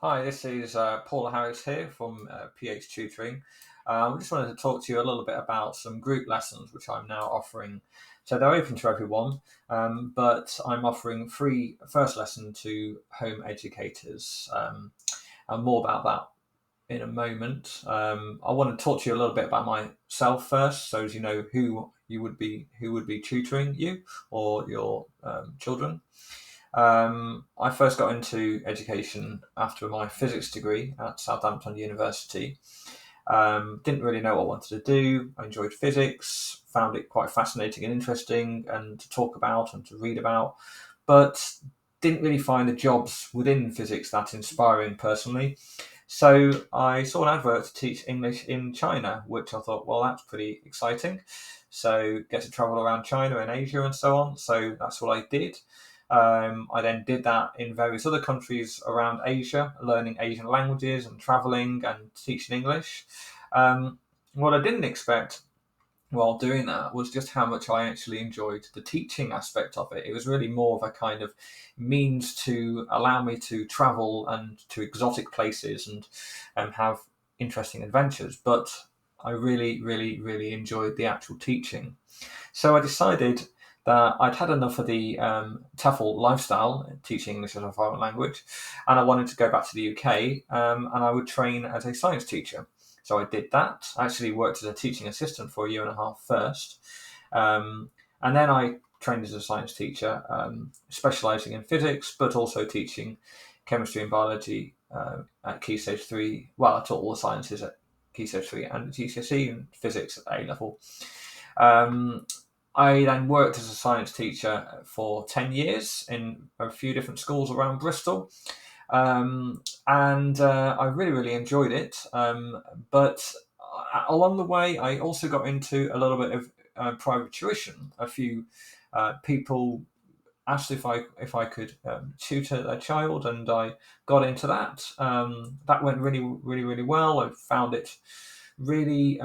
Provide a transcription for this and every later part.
Hi, this is Paul Harris here from PH Tutoring. I just wanted to talk to you a little bit about some group lessons which I'm now offering. So they're open to everyone, but I'm offering free first lesson to home educators. And more about that in a moment. I want to talk to you a little bit about myself first, so as you know who would be tutoring you or your children. I first got into education after my physics degree at Southampton University. Didn't really know what I wanted to do. I enjoyed physics, found it quite fascinating and interesting, and to talk about and to read about, but didn't really find the jobs within physics that inspiring personally. So I saw an advert to teach English in China, which I thought, well, that's pretty exciting. So get to travel around China and Asia and so on. So that's what I did. I then did that in various other countries around Asia, learning Asian languages and traveling and teaching English. Um, what I didn't expect while doing that was just how much I actually enjoyed the teaching aspect of it. It was really more of a kind of means to allow me to travel and to exotic places and have interesting adventures. But I really, really, really enjoyed the actual teaching. So I decided that I'd had enough of the TEFL lifestyle, teaching English as a foreign language, and I wanted to go back to the UK, and I would train as a science teacher. So I did that. I actually worked as a teaching assistant for a year and a half first, um, and then I trained as a science teacher, specialising in physics, but also teaching chemistry and biology at Key Stage 3. Well, I taught all the sciences at Key Stage 3 and GCSE and physics at A level. Um, I then worked as a science teacher for 10 years in a few different schools around Bristol. And I really, really enjoyed it. But along the way, I also got into a little bit of private tuition. A few people asked if I could tutor their child, and I got into that. That went really, really, really well. I found it really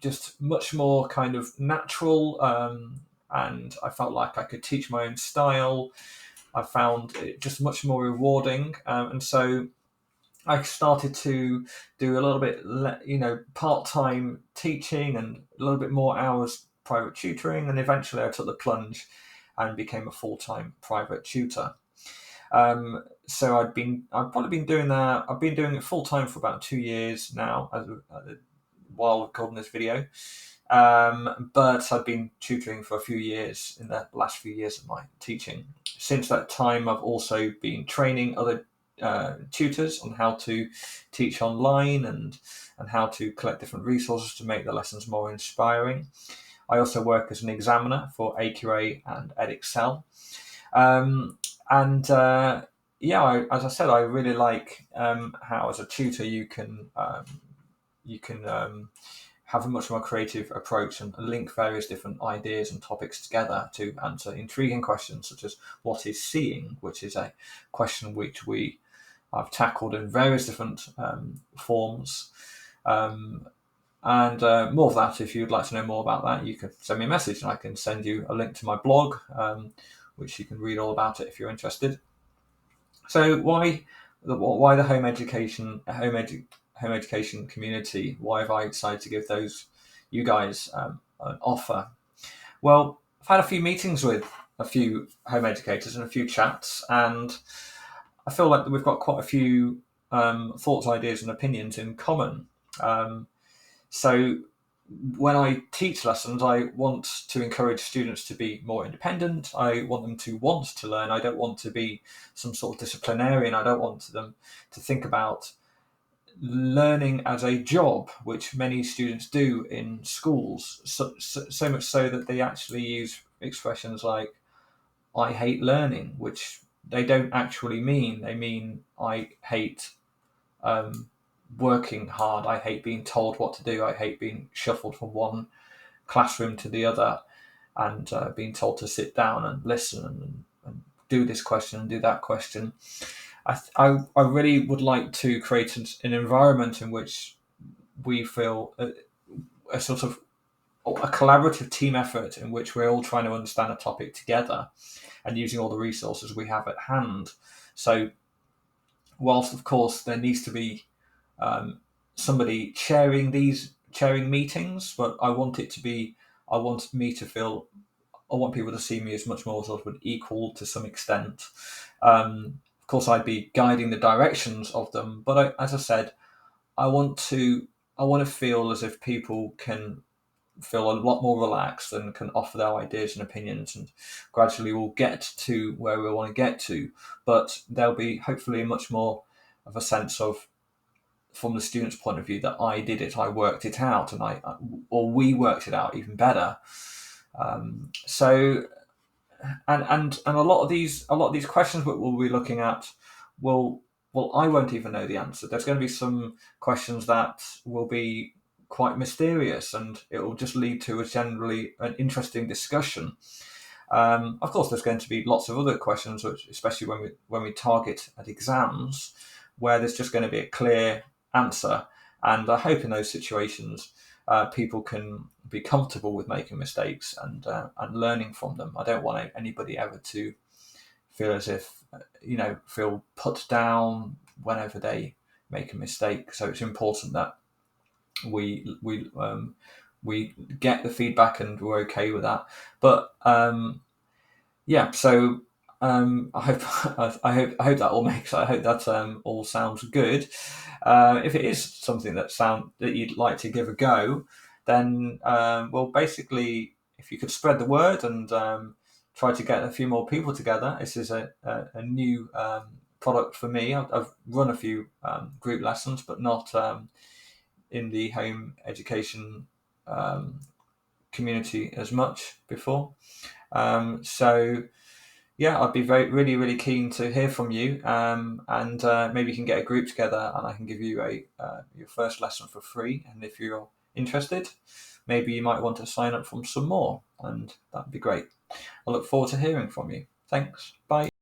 just much more kind of natural, and I felt like I could teach my own style. I found it just much more rewarding, and so I started to do a little bit, part-time teaching and a little bit more hours private tutoring, and eventually I took the plunge and became a full-time private tutor. So I've probably been doing that. I've been doing it full time for about 2 years now, while recording this video. But I've been tutoring for a few years in the last few years of my teaching. Since that time, I've also been training other tutors on how to teach online and how to collect different resources to make the lessons more inspiring. I also work as an examiner for AQA and Edexcel. Um, and yeah, as I said, I really like how as a tutor you can have a much more creative approach and link various different ideas and topics together to answer intriguing questions such as what is seeing, which is a question which I've tackled in various different forms. And more of that, if you'd like to know more about that, you can send me a message and I can send you a link to my blog, which you can read all about it if you're interested. So why the home education community? Why have I decided to give those you guys an offer? Well, I've had a few meetings with a few home educators and a few chats, and I feel like we've got quite a few thoughts, ideas, and opinions in common. So when I teach lessons, I want to encourage students to be more independent. I want them to want to learn. I don't want to be some sort of disciplinarian. I don't want them to think about learning as a job, which many students do in schools, so much so that they actually use expressions like "I hate learning," which they don't actually mean. They mean "I hate working hard. I hate being told what to do. I hate being shuffled from one classroom to the other and being told to sit down and listen and do this question and do that question." I really would like to create an environment in which we feel a sort of a collaborative team effort in which we're all trying to understand a topic together and using all the resources we have at hand. So whilst of course there needs to be somebody chairing meetings, but I want it to be, I want me to feel, I want people to see me as much more sort of an equal to some extent. Of course, I'd be guiding the directions of them, but as I said, I want to I want to feel as if people can feel a lot more relaxed and can offer their ideas and opinions, and gradually we'll get to where we want to get to. But there'll be hopefully much more of a sense of, from the student's point of view, that I did it, I worked it out, and or we worked it out even better. So and a lot of these questions that we'll be looking at will, well, I won't even know the answer. There's going to be some questions that will be quite mysterious, and it will just lead to a generally an interesting discussion. Of course, there's going to be lots of other questions, which, especially when we target at exams, where there's just going to be a clear answer. And I hope in those situations, people can be comfortable with making mistakes and learning from them. I don't want anybody ever to feel as if feel put down whenever they make a mistake. So it's important that we get the feedback and we're okay with that. But yeah, so I hope I hope that all makes. I hope that all sounds good. If it is something that you'd like to give a go, then well, basically, if you could spread the word and try to get a few more people together. This is a new product for me. I've run a few group lessons, but not in the home education community as much before. So yeah, I'd be really keen to hear from you, and maybe you can get a group together, and I can give you your first lesson for free. And if you're interested, maybe you might want to sign up for some more, and that'd be great. I look forward to hearing from you. Thanks. Bye.